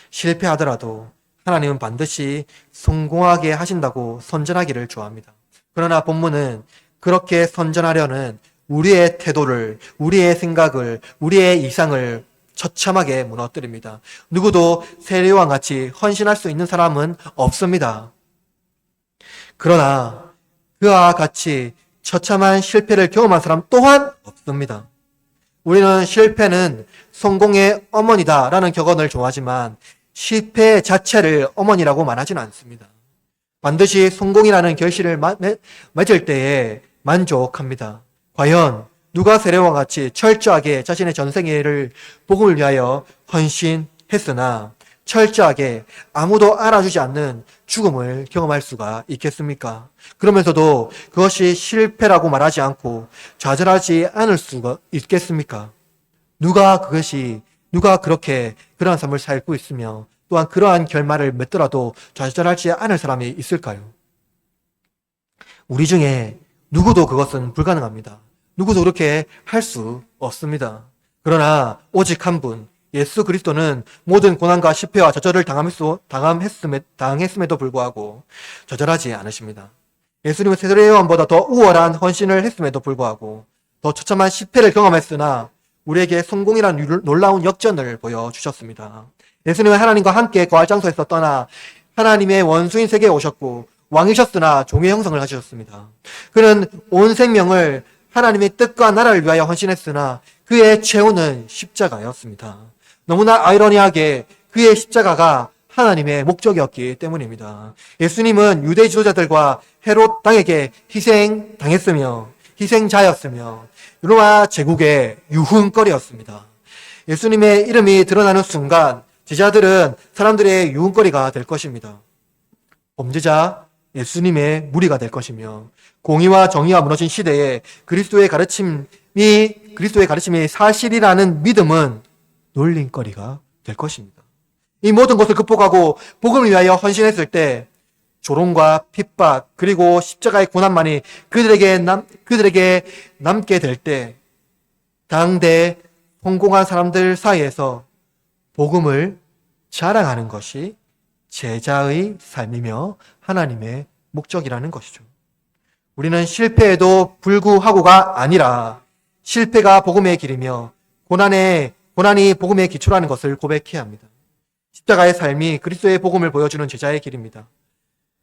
실패하더라도 하나님은 반드시 성공하게 하신다고 선전하기를 좋아합니다. 그러나 본문은 그렇게 선전하려는 우리의 태도를, 우리의 생각을, 우리의 이상을 처참하게 무너뜨립니다. 누구도 세례요한 같이 헌신할 수 있는 사람은 없습니다. 그러나 그와 같이 처참한 실패를 경험한 사람 또한 없습니다. 우리는 실패는 성공의 어머니다라는 격언을 좋아하지만 실패 자체를 어머니라고 말하지는 않습니다. 반드시 성공이라는 결실을 맺을 때에 만족합니다. 과연 누가 세례와 같이 철저하게 자신의 전생애를 복음을 위하여 헌신했으나 철저하게 아무도 알아주지 않는 죽음을 경험할 수가 있겠습니까? 그러면서도 그것이 실패라고 말하지 않고 좌절하지 않을 수가 있겠습니까? 누가 그렇게 그러한 삶을 살고 있으며 또한 그러한 결말을 맺더라도 좌절하지 않을 사람이 있을까요? 우리 중에 누구도 그것은 불가능합니다. 누구도 그렇게 할 수 없습니다. 그러나 오직 한 분, 예수 그리스도는 모든 고난과 실패와 좌절을 당했음에도 불구하고 좌절하지 않으십니다. 예수님은 세례 요한보다 더 우월한 헌신을 했음에도 불구하고 더 처참한 실패를 경험했으나 우리에게 성공이라는 놀라운 역전을 보여주셨습니다. 예수님은 하나님과 함께 거할 장소에서 떠나 하나님의 원수인 세계에 오셨고 왕이셨으나 종의 형성을 가지셨습니다. 그는 온 생명을 하나님의 뜻과 나라를 위하여 헌신했으나 그의 최후는 십자가였습니다. 너무나 아이러니하게 그의 십자가가 하나님의 목적이었기 때문입니다. 예수님은 유대 지도자들과 헤롯 당에게 희생당했으며 희생자였으며 로마 제국의 유흥거리였습니다. 예수님의 이름이 드러나는 순간 제자들은 사람들의 유흥거리가 될 것입니다. 범죄자 예수님의 무리가 될 것이며 공의와 정의가 무너진 시대에 그리스도의 가르침이 사실이라는 믿음은 놀림거리가 될 것입니다. 이 모든 것을 극복하고 복음을 위하여 헌신했을 때 조롱과 핍박 그리고 십자가의 고난만이 그들에게 남게 될 때 당대 성공한 사람들 사이에서 복음을 자랑하는 것이 제자의 삶이며 하나님의 목적이라는 것이죠. 우리는 실패에도 불구하고가 아니라 실패가 복음의 길이며 고난이 복음의 기초라는 것을 고백해야 합니다. 십자가의 삶이 그리스도의 복음을 보여주는 제자의 길입니다.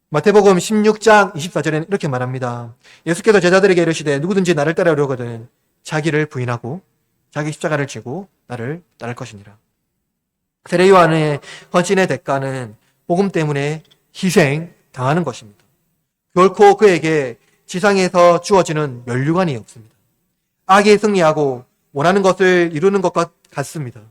마태복음 16장 24절에는 이렇게 말합니다. 예수께서 제자들에게 이르시되 누구든지 나를 따르려거든 자기를 부인하고 자기 십자가를 지고 나를 따를 것이니라. 세례 요한의 헌신의 대가는 복음 때문에 희생 당하는 것입니다. 결코 그에게 지상에서 주어지는 면류관이 없습니다. 악이 승리하고 원하는 것을 이루는 것 같습니다.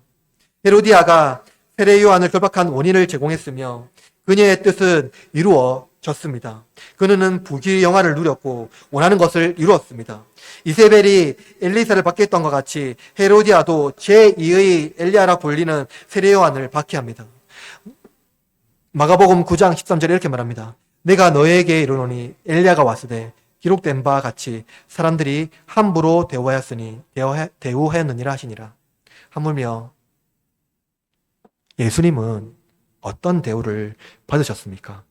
헤로디아가 세례 요한을 결박한 원인을 제공했으며 그녀의 뜻은 이루어졌습니다. 그녀는 부귀영화를 누렸고 원하는 것을 이루었습니다. 이세벨이 엘리사를 박해했던 것 같이 헤로디아도 제2의 엘리야라 불리는 세례 요한을 박해합니다. 마가복음 9장 13절에 이렇게 말합니다. 내가 너에게 이르노니 엘리야가 왔으되 기록된 바 같이 사람들이 함부로 대우하였느니라 하시니라. 하물며 예수님은 어떤 대우를 받으셨습니까?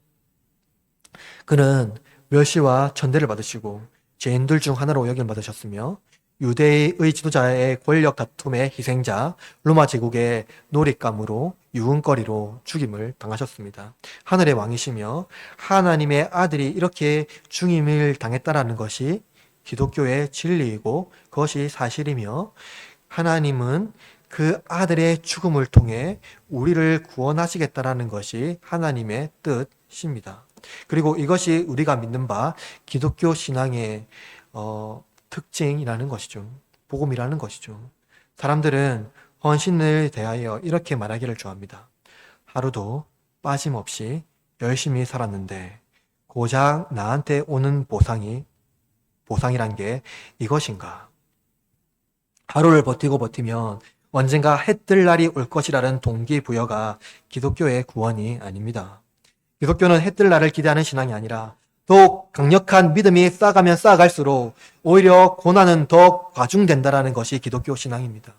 그는 멸시와 천대를 받으시고 죄인들 중 하나로 여김 받으셨으며 유대의 지도자의 권력 다툼의 희생자, 로마 제국의 놀잇감으로 유흥거리로 죽임을 당하셨습니다. 하늘의 왕이시며 하나님의 아들이 이렇게 죽임을 당했다라는 것이 기독교의 진리이고 그것이 사실이며 하나님은 그 아들의 죽음을 통해 우리를 구원하시겠다라는 것이 하나님의 뜻입니다. 그리고 이것이 우리가 믿는 바 기독교 신앙의 특징이라는 것이죠. 복음이라는 것이죠. 사람들은 헌신을 대하여 이렇게 말하기를 좋아합니다. 하루도 빠짐없이 열심히 살았는데 고작 나한테 오는 보상이란 게 이것인가? 하루를 버티면 언젠가 해 뜰 날이 올 것이라는 동기부여가 기독교의 구원이 아닙니다. 기독교는 해 뜰 날을 기대하는 신앙이 아니라 더욱 강력한 믿음이 쌓아가면 쌓아갈수록 오히려 고난은 더 과중된다라는 것이 기독교 신앙입니다.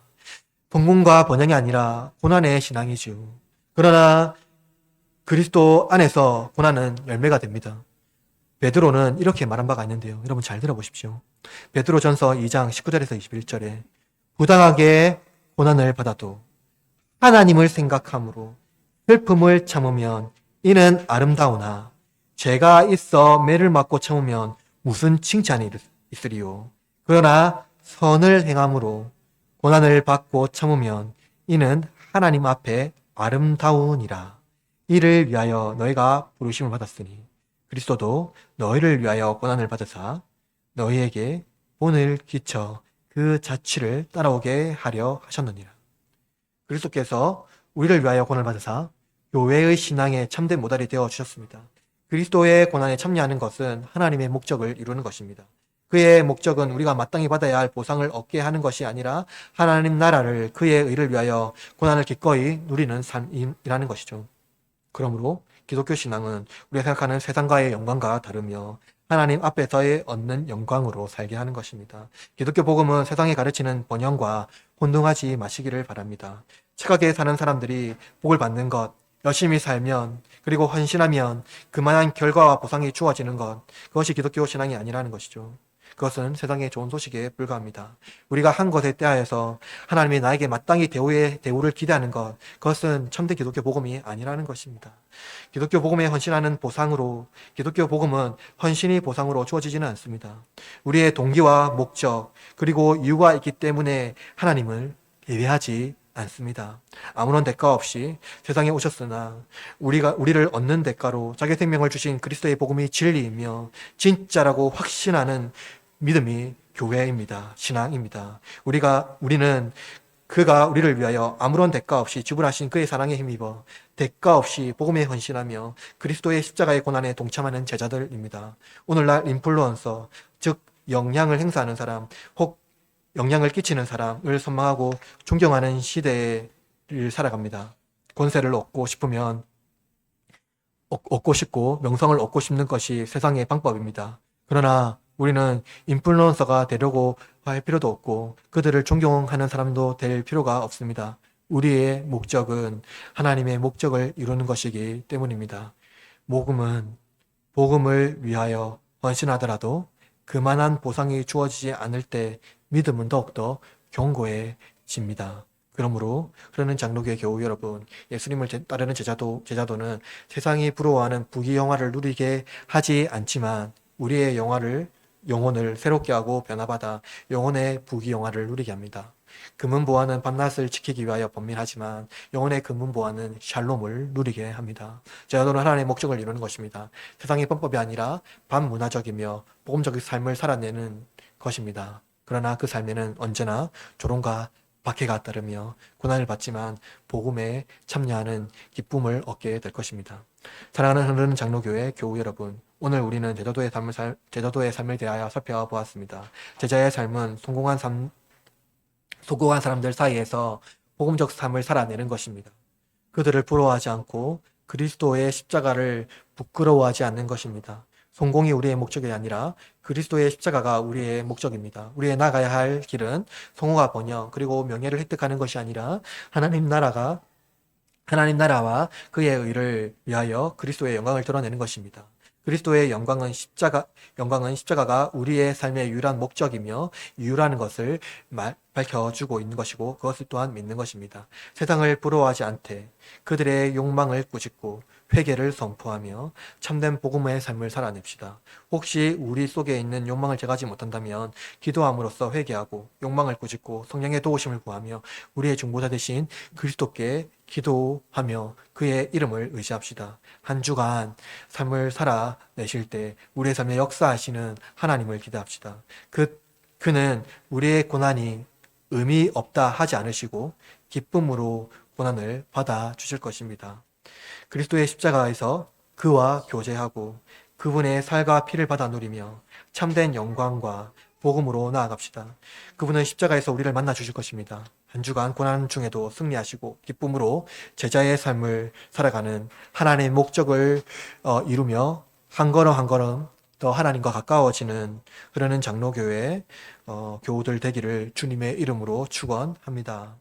번궁과 번영이 아니라 고난의 신앙이죠. 그러나 그리스도 안에서 고난은 열매가 됩니다. 베드로는 이렇게 말한 바가 있는데요. 여러분 잘 들어보십시오. 베드로전서 2장 19절에서 21절에 부당하게 고난을 받아도 하나님을 생각함으로 슬픔을 참으면 이는 아름다우나 죄가 있어 매를 맞고 참으면 무슨 칭찬이 있으리요. 그러나 선을 행함으로 고난을 받고 참으면 이는 하나님 앞에 아름다우니라. 이를 위하여 너희가 부르심을 받았으니 그리스도도 너희를 위하여 고난을 받으사 너희에게 본을 끼쳐 그 자취를 따라오게 하려 하셨느니라. 그리스도께서 우리를 위하여 고난을 받으사 교회의 신앙의 참된 모델이 되어 주셨습니다. 그리스도의 고난에 참여하는 것은 하나님의 목적을 이루는 것입니다. 그의 목적은 우리가 마땅히 받아야 할 보상을 얻게 하는 것이 아니라 하나님 나라를 그의 의를 위하여 고난을 기꺼이 누리는 삶이라는 것이죠. 그러므로 기독교 신앙은 우리가 생각하는 세상과의 영광과 다르며 하나님 앞에서의 얻는 영광으로 살게 하는 것입니다. 기독교 복음은 세상에 가르치는 번영과 혼동하지 마시기를 바랍니다. 착하게 사는 사람들이 복을 받는 것, 열심히 살면 그리고 헌신하면 그만한 결과와 보상이 주어지는 것, 그것이 기독교 신앙이 아니라는 것이죠. 그것은 세상의 좋은 소식에 불과합니다. 우리가 한 것에 대하여서 하나님이 나에게 마땅히 대우를 기대하는 것, 그것은 참된 기독교 복음이 아니라는 것입니다. 기독교 복음에 헌신하는 보상으로, 기독교 복음은 헌신이 보상으로 주어지지는 않습니다. 우리의 동기와 목적, 그리고 이유가 있기 때문에 하나님을 예외하지 않습니다. 아무런 대가 없이 세상에 오셨으나 우리를 얻는 대가로 자기 생명을 주신 그리스도의 복음이 진리이며 진짜라고 확신하는 믿음이 교회입니다. 신앙입니다. 우리는 그가 우리를 위하여 아무런 대가 없이 지불하신 그의 사랑에 힘입어 대가 없이 복음에 헌신하며 그리스도의 십자가의 고난에 동참하는 제자들입니다. 오늘날 인플루언서, 즉 영향을 행사하는 사람, 혹 영향을 끼치는 사람을 선망하고 존경하는 시대를 살아갑니다. 권세를 얻고 싶고 명성을 얻고 싶는 것이 세상의 방법입니다. 그러나 우리는 인플루언서가 되려고 할 필요도 없고 그들을 존경하는 사람도 될 필요가 없습니다. 우리의 목적은 하나님의 목적을 이루는 것이기 때문입니다. 복음을 위하여 헌신하더라도 그만한 보상이 주어지지 않을 때 믿음은 더욱더 견고해집니다. 그러므로 흐르는 장로교회 교우 여러분, 예수님을 따르는 제자도는 세상이 부러워하는 부귀영화를 누리게 하지 않지만 우리의 영혼을 새롭게 하고 변화받아 영혼의 부귀영화를 누리게 합니다. 금은보화는 밤낮을 지키기 위하여 번민하지만 영혼의 금은보화는 샬롬을 누리게 합니다. 제자도는 하나님의 목적을 이루는 것입니다. 세상의 범법이 아니라 반문화적이며 복음적인 삶을 살아내는 것입니다. 그러나 그 삶에는 언제나 조롱과 박해가 따르며 고난을 받지만 복음에 참여하는 기쁨을 얻게 될 것입니다. 사랑하는 흐르는 장로교회 교우 여러분, 오늘 우리는 제자도의 삶을 대하여 살펴보았습니다. 제자의 삶은 성공한 사람들 사이에서 복음적 삶을 살아내는 것입니다. 그들을 부러워하지 않고 그리스도의 십자가를 부끄러워하지 않는 것입니다. 성공이 우리의 목적이 아니라 그리스도의 십자가가 우리의 목적입니다. 우리의 나가야 할 길은 성공과 번영 그리고 명예를 획득하는 것이 아니라 하나님 나라와 그의 의를 위하여 그리스도의 영광을 드러내는 것입니다. 그리스도의 영광은 십자가가 우리의 삶의 유일한 목적이며 이유라는 것을 밝혀주고 있는 것이고 그것을 또한 믿는 것입니다. 세상을 부러워하지 않되 그들의 욕망을 꾸짖고 회개를 선포하며 참된 복음의 삶을 살아냅시다. 혹시 우리 속에 있는 욕망을 제거하지 못한다면 기도함으로써 회개하고 욕망을 꾸짖고 성령의 도우심을 구하며 우리의 중보자 되신 그리스도께 기도하며 그의 이름을 의지합시다. 한 주간 삶을 살아내실 때 우리의 삶에 역사하시는 하나님을 기대합시다. 그는 우리의 고난이 의미 없다 하지 않으시고 기쁨으로 고난을 받아 주실 것입니다. 그리스도의 십자가에서 그와 교제하고 그분의 살과 피를 받아 누리며 참된 영광과 복음으로 나아갑시다. 그분은 십자가에서 우리를 만나 주실 것입니다. 한 주간 고난 중에도 승리하시고 기쁨으로 제자의 삶을 살아가는 하나님의 목적을 이루며 한 걸음 한 걸음 더 하나님과 가까워지는 흐르는 장로교회 교우들 되기를 주님의 이름으로 축원합니다.